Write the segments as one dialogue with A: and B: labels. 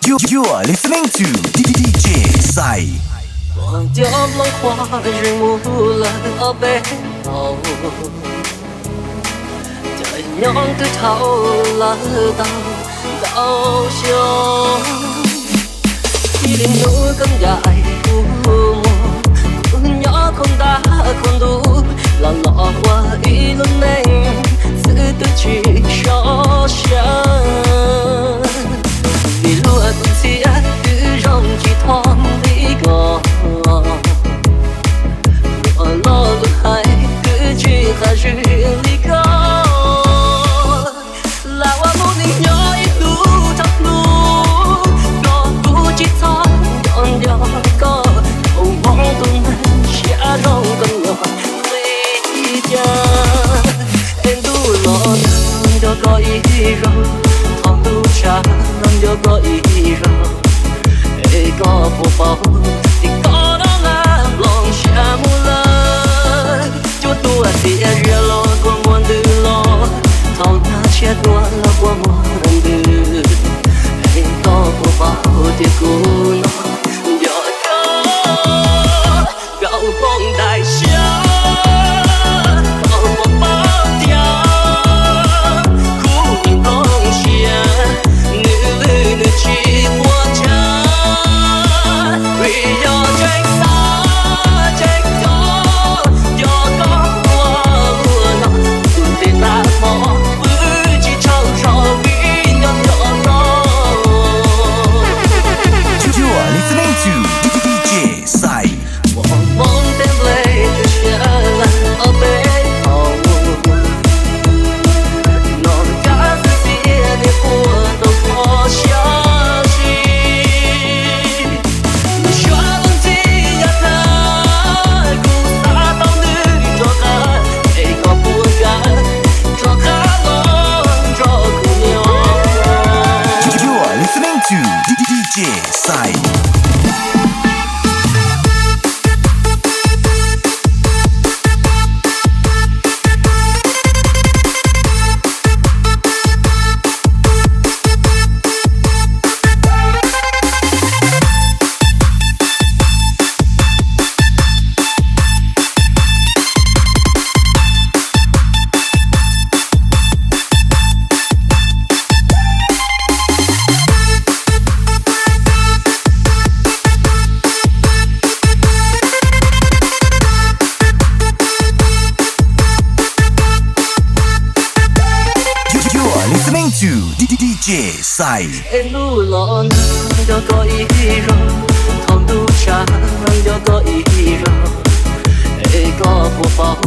A: You are listening to DJ Sai.
B: 我掉落花人无了ở bên đầu trời nhón từ thâu là tao đau sâu đi đến núi cơn dài u mơ nhỏ không đã không đủ là lọ qua ý luôn này giữ tôi chỉ cho sáng vì lúa cũng xia cứ rong chỉ thon đi gò lo lúc hai cứ chỉ ta riêng đi có là hoa muốn đi nhỏ ít đủ thấp lu có đủ chỉ thon nhọn nhọn có hồng bóng tung sẽ rong cầm nhỏ lấy cha em đủ lo cho có ý rồi thong đủ cha cho có ý rồi để có bộ bao thì có đó là lòng sẽ mua lời chúa tu là thì em riêng lo qua muôn từ lo thong ta chết qua là qua muôn từ để có bộ bao thì cũng nó giờ có gạo bông đại xa gạo bông bao tiêu khu mình không chia nữ chỉ qua cha vì do tranh xa tranh có do có qua mưa nó từ tiền ta bỏ cứ chỉ trao rõ vì nhấp nhỏ nó.
A: You are listening to DJ Sai.
B: Mong tên lên sẽ là ở bên hồng nó đã xia để của tôi khó xa gì cho con gì nhà ta cùng ta tao nữ cho cả để có buồn cả cho cả lo cho cùng nhau.
A: You are listening to DJ Sai. Listening to DJ Sai.
B: Em đủ lon cho có ý rồi thong đủ cha cho có ý rồi để có bộ bao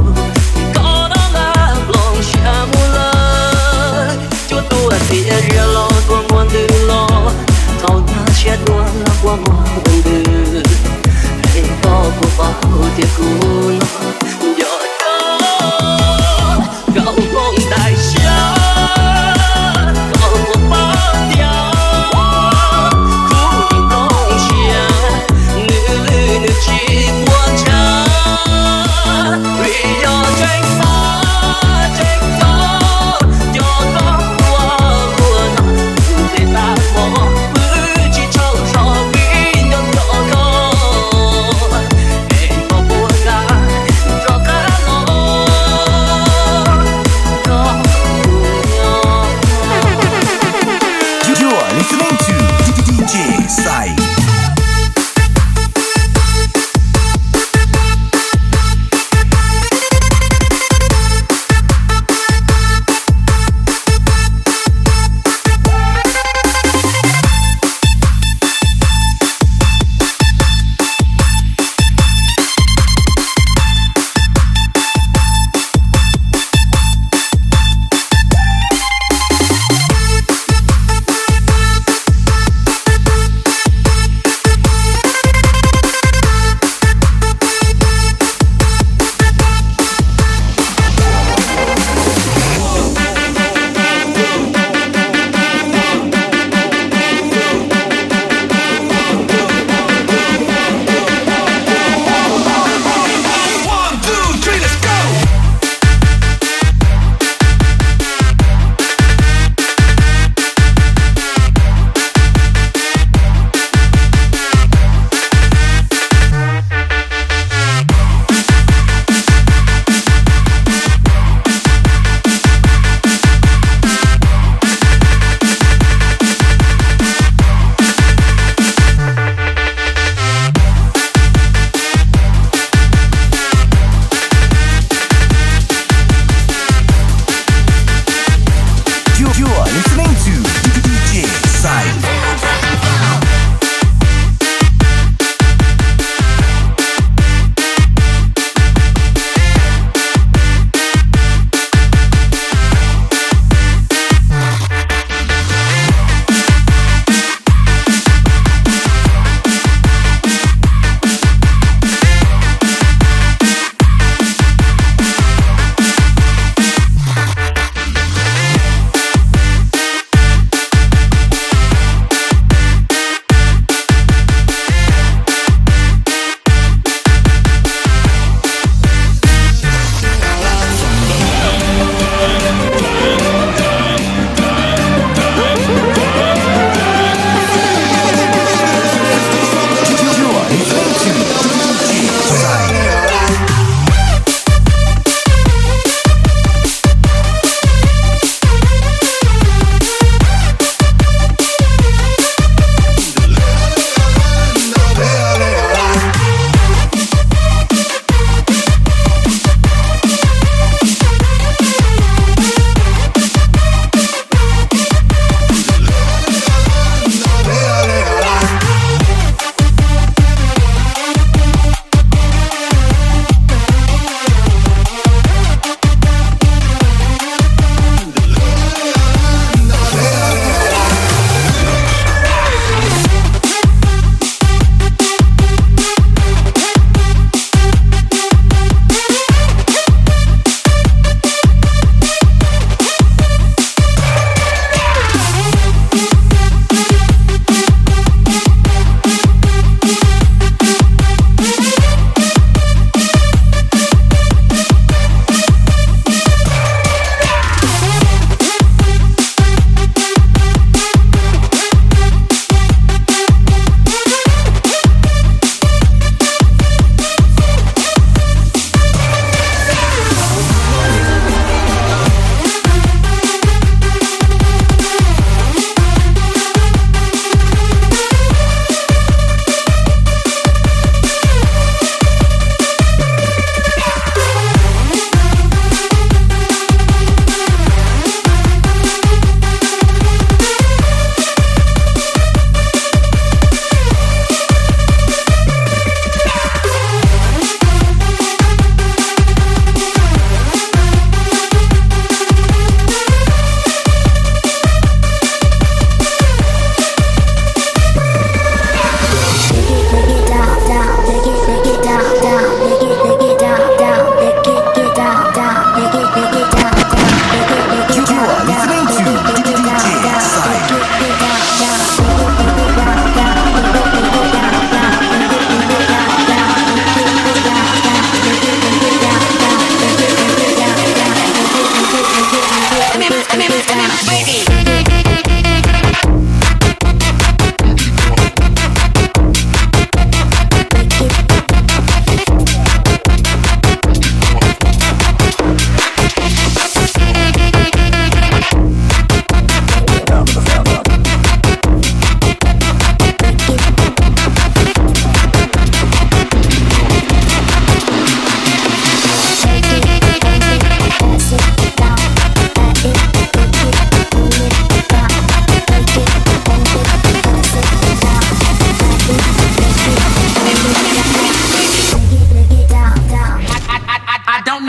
B: thì có đó là lòng sẽ mua lời chúa tu là thì em riêng lo qua muôn từ lo thong ta chết qua là qua muôn từ để có bộ bao thì cũng nó giờ có gạo bông đại xa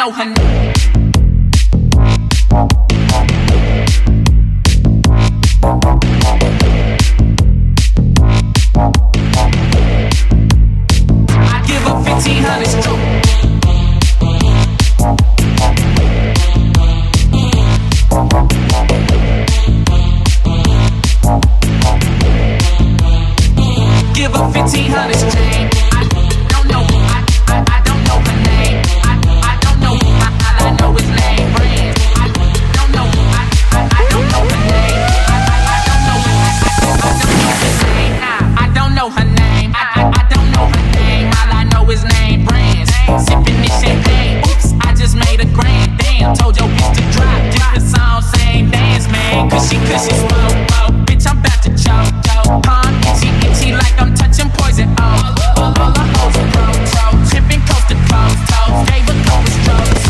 C: know her I give her 1,500 stroke. Give her 1,500 straight. I don't know. I don't know her name. I don't know. All I know is name brand. I don't know. I don't know her name. I don't know. I don't know her name. I don't know her name. All I know is name brands. Sipping this champagne. Oops, I just made a grand. Damn, told your bitch to drop. Different song, same dance, man. Cause she slow. Bitch, I'm about to choke. Itchy like I'm touching poison. All the hoes are pro. Tipping coast to coast. Gave a couple strokes.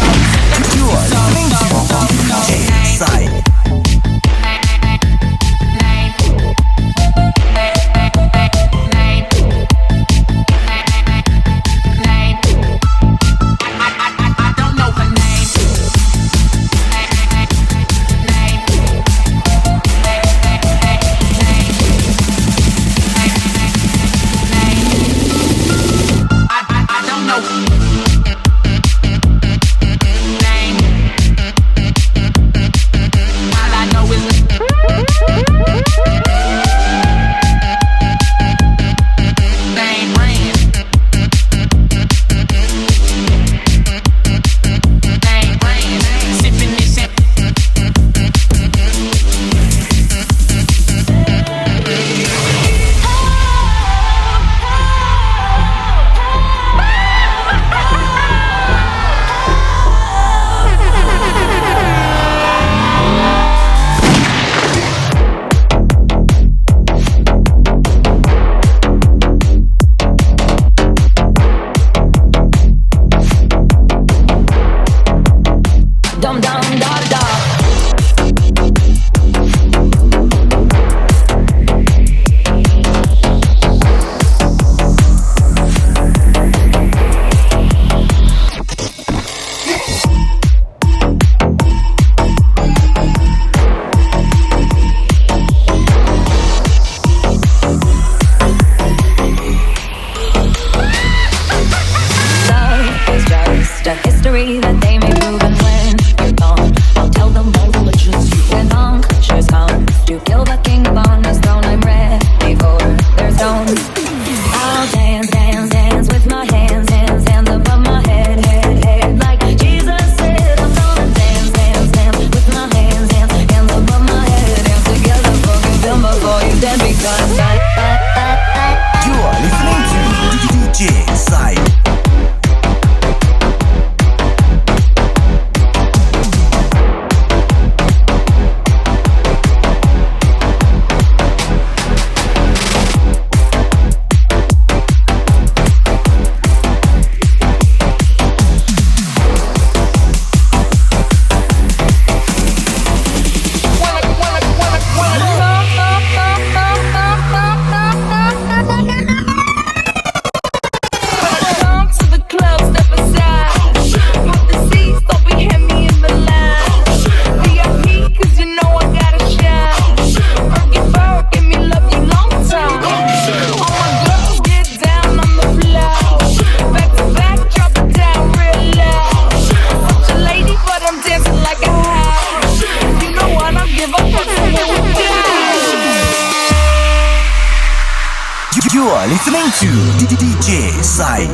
A: You are listening to DJ Side. You are listening to DJ Sai.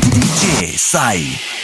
A: DJ Sai.